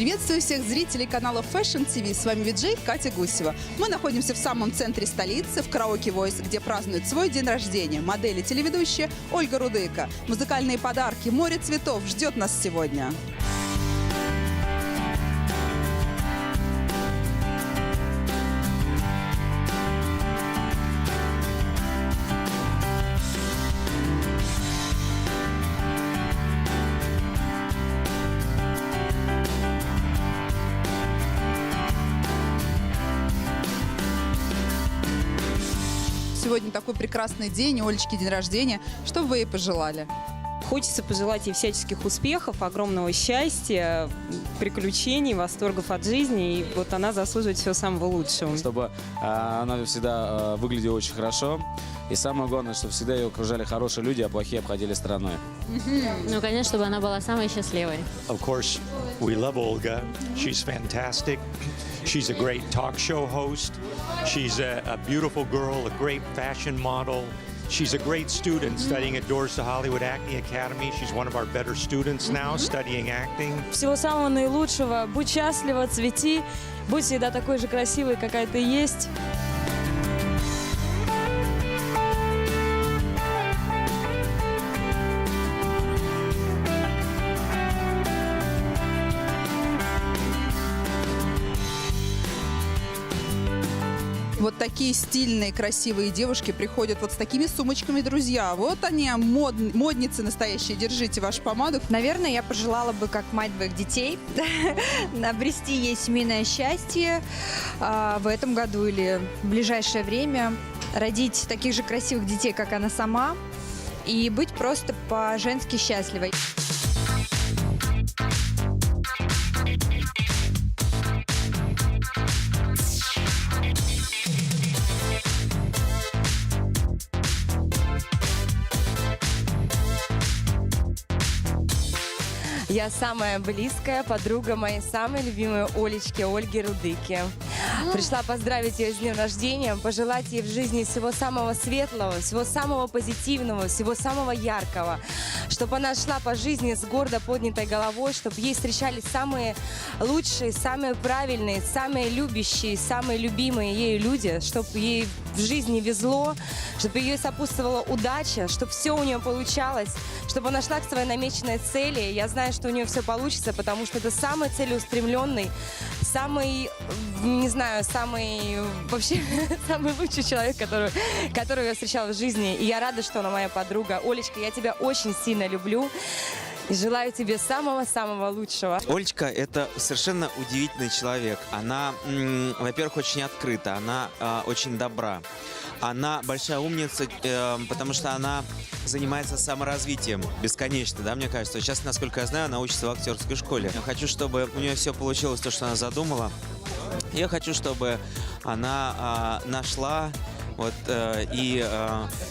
Приветствую всех зрителей канала Fashion TV. С вами Виджей Катя Гусева. Мы находимся в самом центре столицы, в Караоке Voice, где празднует свой день рождения модель и телеведущая Ольга Рудыко. Музыкальные подарки, море цветов ждет нас сегодня. Сегодня такой прекрасный день, у Олечки день рождения. Что бы вы ей пожелали? Хочется пожелать ей всяческих успехов, огромного счастья, приключений, восторгов от жизни. И вот она заслуживает всего самого лучшего. Чтобы она всегда выглядела очень хорошо. И самое главное, чтобы всегда ее окружали хорошие люди, а плохие обходили стороной. Ну, конечно, чтобы она была самой счастливой. Of course, we love Olga. She's fantastic. She's a great talk show host. She's a beautiful girl, a great fashion model. She's a great student studying at Dorsa Hollywood Acting Academy. She's one of our better students now, studying acting. Всего самого наилучшего. Будь счастлива, цвети. Будь всегда такой же красивой, какая ты есть. Вот такие стильные, красивые девушки приходят вот с такими сумочками, друзья. Вот они, модницы настоящие. Держите вашу помаду. Наверное, я пожелала бы, как мать двоих детей, обрести ей семейное счастье в этом году или в ближайшее время, родить таких же красивых детей, как она сама, и быть просто по-женски счастливой. Я самая близкая подруга моей самой любимой Олечки, Ольги Рудыки. Пришла поздравить ее с днем рождения, пожелать ей в жизни всего самого светлого, всего самого позитивного, всего самого яркого. Чтобы она шла по жизни с гордо поднятой головой, чтобы ей встречались самые лучшие, самые правильные, самые любящие, самые любимые ею люди, чтобы ей в жизни везло, чтобы ее сопутствовала удача, чтобы все у нее получалось, чтобы она шла к своей намеченной цели. Я знаю, что у нее все получится, потому что это самый целеустремленный, самый, не знаю, самый вообще самый лучший человек, который я встречала в жизни. И я рада, что она моя подруга. Олечка, я тебя очень сильно люблю. И желаю тебе самого-самого лучшего. Олечка – это совершенно удивительный человек. Она, во-первых, очень открыта, она очень добра. Она большая умница, потому что она занимается саморазвитием бесконечно, да, мне кажется. Сейчас, насколько я знаю, она учится в актерской школе. Я хочу, чтобы у нее все получилось, то, что она задумала. Я хочу, чтобы она нашла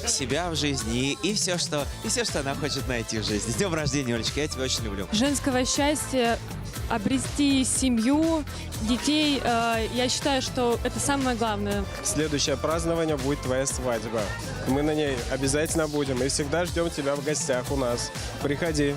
себя в жизни и все, что она хочет найти в жизни. С днем рождения, Олечка, я тебя очень люблю. Женского счастья, обрести семью, детей, я считаю, что это самое главное. Следующее празднование будет твоя свадьба. Мы на ней обязательно будем и всегда ждем тебя в гостях у нас. Приходи.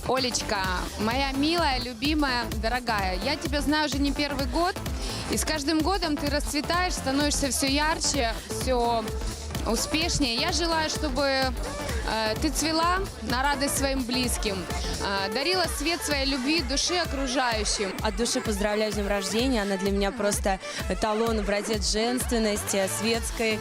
Олечка, моя милая, любимая, дорогая, я тебя знаю уже не первый год, и с каждым годом ты расцветаешь, становишься все ярче, все успешнее. Я желаю, чтобы ты цвела на радость своим близким, дарила свет своей любви, души окружающим. От души поздравляю с днем рождения. Она для меня просто эталон, образец женственности, светской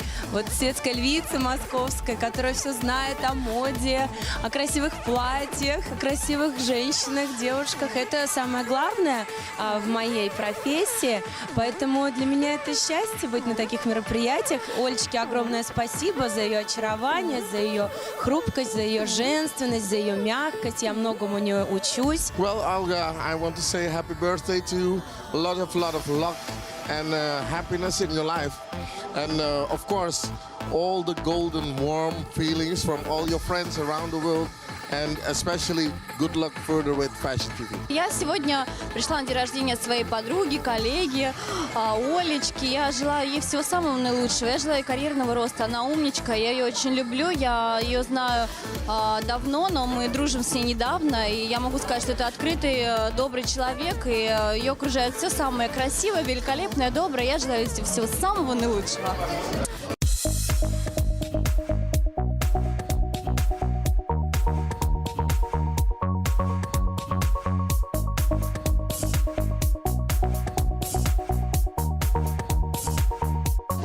львицы московской, которая все знает о моде, о красивых платьях, о красивых женщинах, девушках. Это самое главное в моей профессии. Поэтому для меня это счастье быть на таких мероприятиях. Олечке огромное спасибо за ее очарование, за ее хрупкость, за ее женственность, за ее мягкость. Я многому у нее учусь. Well, Olga, I want to say happy birthday to you. A lot of luck and happiness in your life. And of course, all the golden warm feelings from all your friends around the world. And especially good luck further with Fashion TV. Я сегодня пришла на день рождения своей подруги, коллеги, Олечки. Я желаю ей всего самого наилучшего. Я желаю ей карьерного роста. Она умничка, я ее очень люблю. Я ее знаю давно, но мы дружим с ней недавно. И я могу сказать, что это открытый, добрый человек. И ее окружает все самое красивое, великолепное, доброе. Я желаю ей всего самого наилучшего.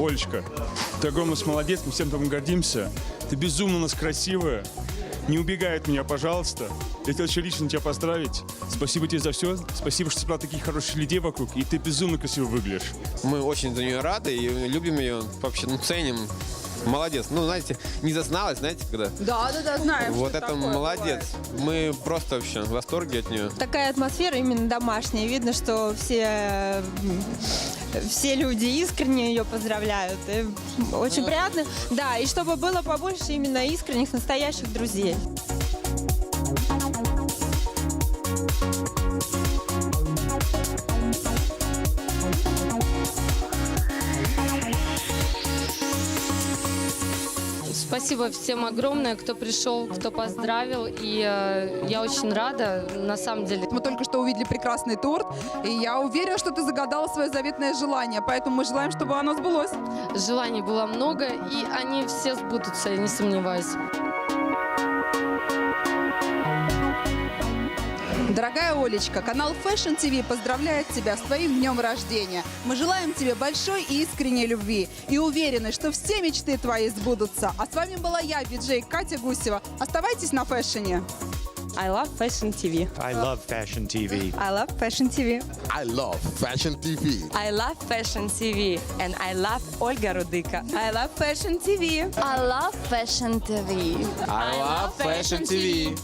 Олечка, ты огромный молодец, мы всем тобой гордимся. Ты безумно у нас красивая. Не убегай от меня, пожалуйста. Я хотел еще лично тебя поздравить. Спасибо тебе за все. Спасибо, что собрал таких хороших людей вокруг. И ты безумно красиво выглядишь. Мы очень за нее рады и любим ее, вообще, ценим. Молодец. Ну, знаете, не зазналась, знаете, когда? Да, знаем. Вот это молодец. Мы просто вообще в восторге от нее. Такая атмосфера именно домашняя. Видно, что все люди искренне ее поздравляют. И очень приятно. Да, и чтобы было побольше именно искренних, настоящих друзей. Спасибо всем огромное, кто пришел, кто поздравил. И я очень рада, на самом деле. Мы только что увидели прекрасный торт, и я уверена, что ты загадала свое заветное желание, поэтому мы желаем, чтобы оно сбылось. Желаний было много, и они все сбудутся, я не сомневаюсь. Дорогая Олечка, канал Fashion TV поздравляет тебя с твоим днем рождения. Мы желаем тебе большой и искренней любви и уверены, что все мечты твои сбудутся. А с вами была я, диджей Катя Гусева. Оставайтесь на фэшне. I love Fashion TV. I love Fashion TV. I love Fashion TV. I love Fashion TV. I love Fashion TV. And I love Ольга Рудыка. I love Fashion TV. I love Fashion TV. I love Fashion TV.